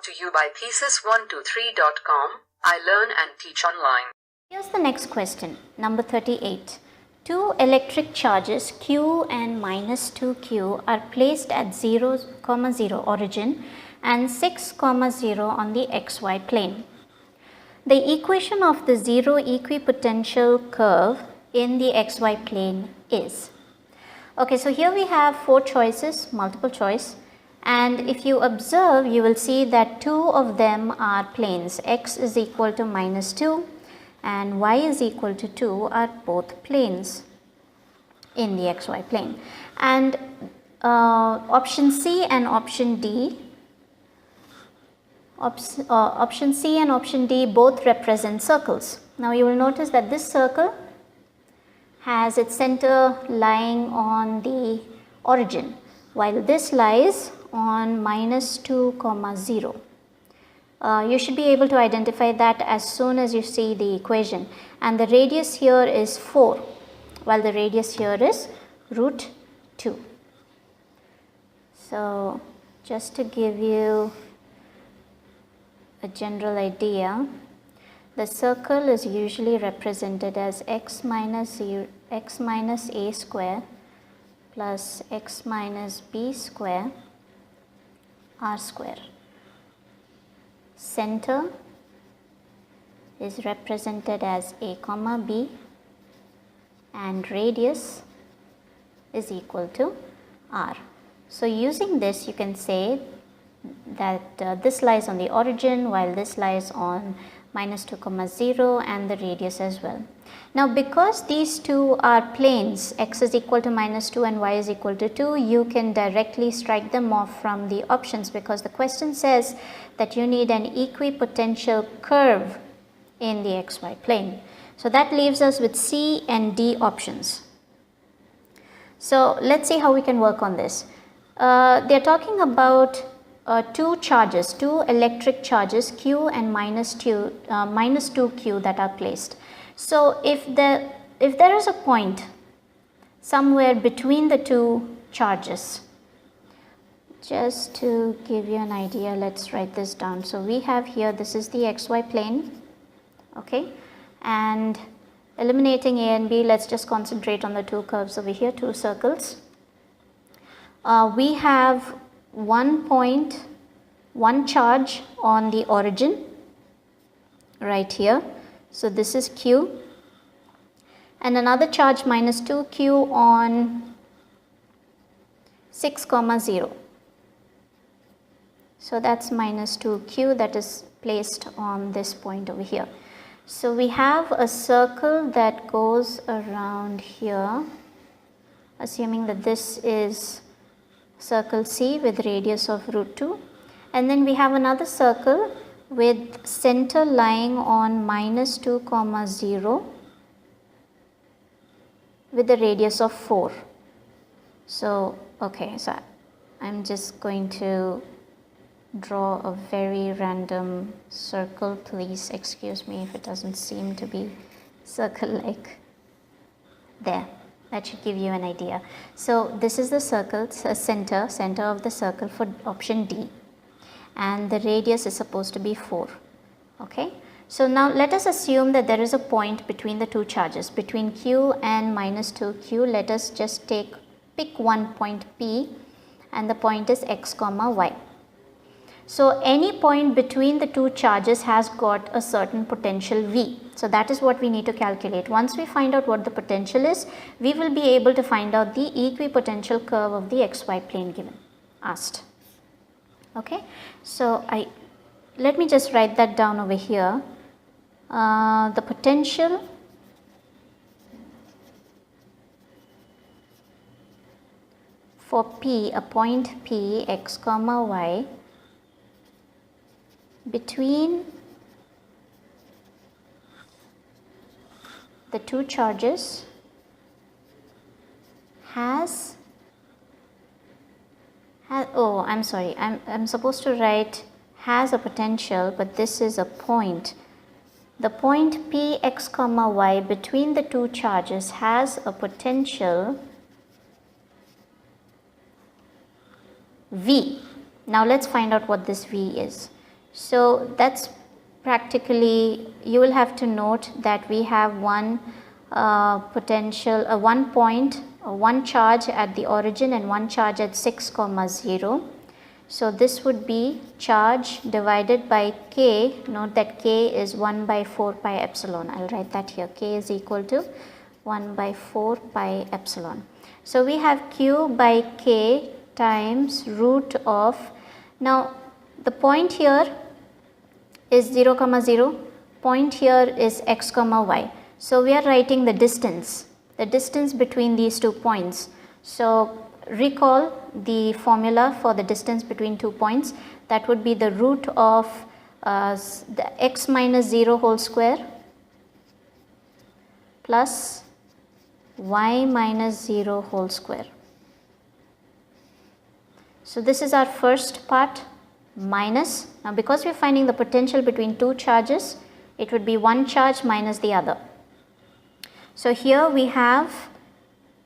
brought to you by Pieces123.com. I learn and teach online. Here's the next question, number 38. Two electric charges Q and minus 2Q are placed at 0, 0 origin and 6, 0 on the xy plane. The equation of the zero equipotential curve in the xy plane is. Okay, so here we have 4 choices, multiple choice, and if you observe, you will see that 2 of them are planes. X is equal to minus 2 and y is equal to 2 are both planes in the xy plane. And option C and option D, option C and option D both represent circles. Now you will notice that this circle has its center lying on the origin, while this lies on minus 2, 0. You should be able to identify that as soon as you see the equation, and the radius here is 4 while the radius here is root 2. So just to give you a general idea, the circle is usually represented as x minus a square plus x minus b square r square. Center is represented as a comma b and radius is equal to r. So using this, you can say that this lies on the origin while this lies on minus 2, 0 and the radius as well. Now because these two are planes, x is equal to minus 2 and y is equal to 2, you can directly strike them off from the options, because the question says that you need an equipotential curve in the xy plane. So that leaves us with C and D options. So let's see how we can work on this. They are talking about two charges, two electric charges Q and minus 2Q that are placed. So if there is a point somewhere between the two charges, just to give you an idea, let's write this down. So we have here, this is the xy plane, okay, and eliminating A and B, let's just concentrate on the two curves over here, two circles. We have one point, one charge on the origin right here. So this is Q, and another charge minus 2Q on 6, 0. So that's minus 2Q that is placed on this point over here. So we have a circle that goes around here, assuming that this is circle C with radius of root 2, and then we have another circle with center lying on minus 2, 0 with the radius of 4. So okay, so I'm just going to draw a very random circle. Please excuse me if it doesn't seem to be circle like. There, that should give you an idea. So this is the circle, center of the circle for option D, and the radius is supposed to be 4. Okay, so now let us assume that there is a point between the two charges, between Q and minus 2Q. Let us just pick one point P, and the point is x, y. So any point between the two charges has got a certain potential V. So that is what we need to calculate. Once we find out what the potential is, we will be able to find out the equipotential curve of the xy plane given, asked. Okay, so let me just write that down over here. The potential for P, a point P, x, y, between the two charges has I'm sorry, I'm supposed to write has a potential, but this is a point. The point P, x, y between the two charges has a potential V. Now let's find out what this V is. So that's practically, you will have to note that we have one potential, one point, one charge at the origin and one charge at 6, 0. So this would be charge divided by k. Note that k is 1 by 4 pi epsilon. I will write that here. K is equal to 1 by 4 pi epsilon. So we have q by k times root of, now the point here is 0, 0, point here is x, y. So we are writing the distance between these 2 points. So recall the formula for the distance between 2 points, that would be the root of the x minus 0 whole square plus y minus 0 whole square. So this is our first part, minus, now because we are finding the potential between 2 charges, it would be one charge minus the other. So here we have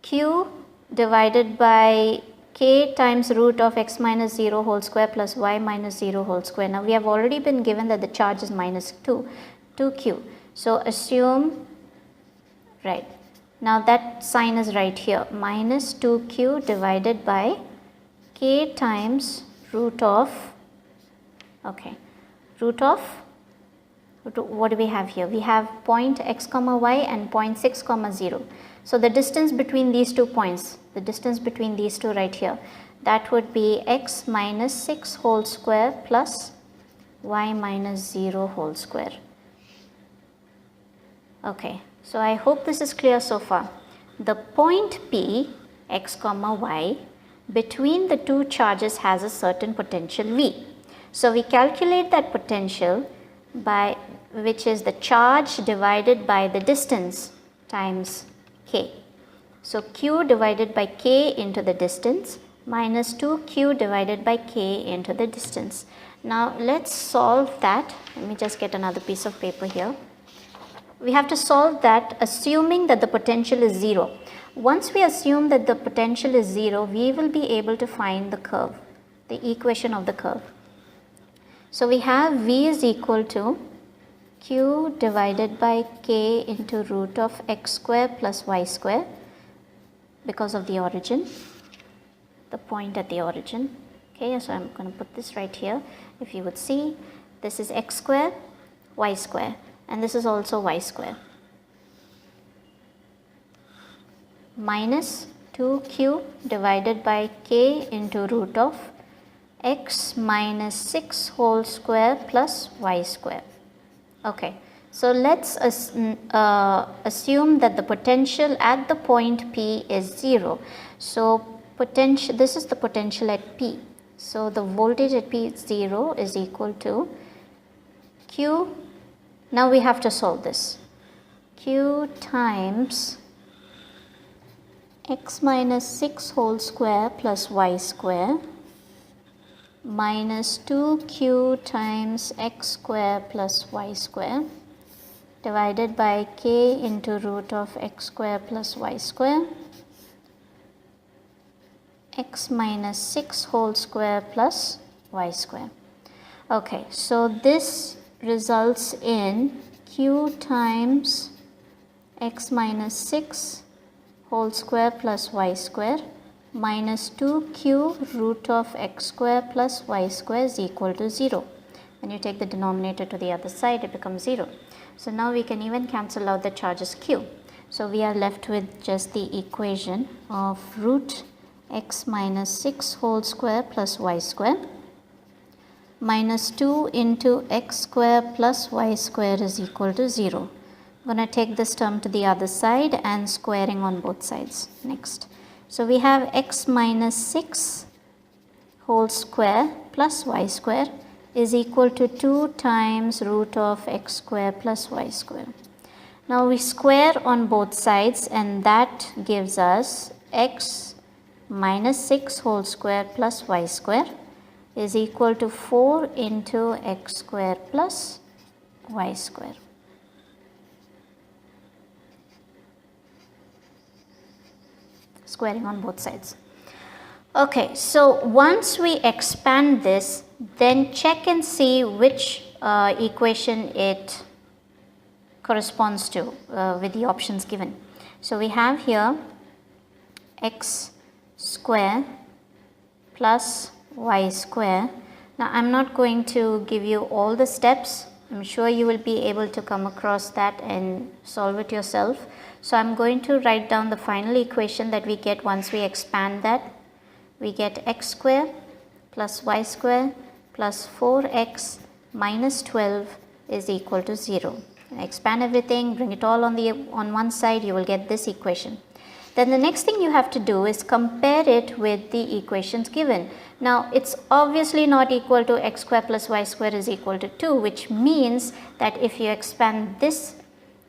q divided by k times root of x minus 0 whole square plus y minus 0 whole square. Now we have already been given that the charge is minus 2q. So assume, right, now that sign is right here, minus 2q divided by k times root of, okay, root of, what do we have here? We have point x, y and point 6, 0. So the distance between these 2 points, the distance between these two right here, that would be x minus 6 whole square plus y minus 0 whole square. Okay, so I hope this is clear so far. The point P, x, y, between the 2 charges has a certain potential V. So we calculate that potential by, which is the charge divided by the distance times k. So q divided by k into the distance minus 2q divided by k into the distance. Now let's solve that. Let me just get another piece of paper here. We have to solve that assuming that the potential is 0. Once we assume that the potential is 0, we will be able to find the curve, the equation of the curve. So we have V is equal to q divided by k into root of x square plus y square because of the origin, the point at the origin. Okay, so I am going to put this right here. If you would see, this is x square, y square, and this is also y square, minus 2q divided by k into root of x minus 6 whole square plus y square. Okay, so let's assume that the potential at the point P is 0. So potential, this is the potential at P. So the voltage at P is 0 is equal to q. Now we have to solve this. Q times x minus 6 whole square plus y square minus 2q times x square plus y square divided by k into root of x square plus y square, x minus 6 whole square plus y square. Okay, so this results in q times x minus 6 whole square plus y square minus 2q root of x square plus y square is equal to 0. When you take the denominator to the other side, it becomes 0. So now we can even cancel out the charges q. So we are left with just the equation of root x minus 6 whole square plus y square minus 2 into x square plus y square is equal to 0. I'm going to take this term to the other side and squaring on both sides next. So we have x minus 6 whole square plus y square is equal to 2 times root of x square plus y square. Now we square on both sides and that gives us x minus 6 whole square plus y square is equal to 4 into x square plus y square. Squaring on both sides. Okay, so once we expand this, then check and see which equation it corresponds to with the options given. So we have here x square plus y square. Now I am not going to give you all the steps. I am sure you will be able to come across that and solve it yourself. So I am going to write down the final equation that we get once we expand that. We get x square plus y square plus 4x minus 12 is equal to 0. Expand everything, bring it all on one side, you will get this equation. Then the next thing you have to do is compare it with the equations given. Now it's obviously not equal to x square plus y square is equal to 2, which means that if you expand this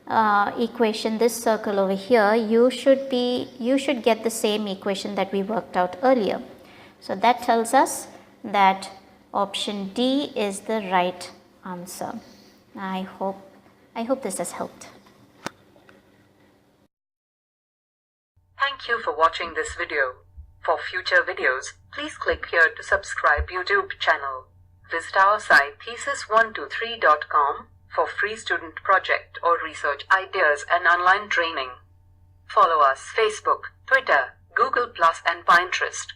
equation, this circle over here, you should get the same equation that we worked out earlier. So that tells us that option D is the right answer. I hope this has helped. Thank you for watching this video. For future videos, please click here to subscribe YouTube channel. Visit our site thesis123.com for free student project or research ideas and online training. Follow us Facebook, Twitter, Google+ and Pinterest.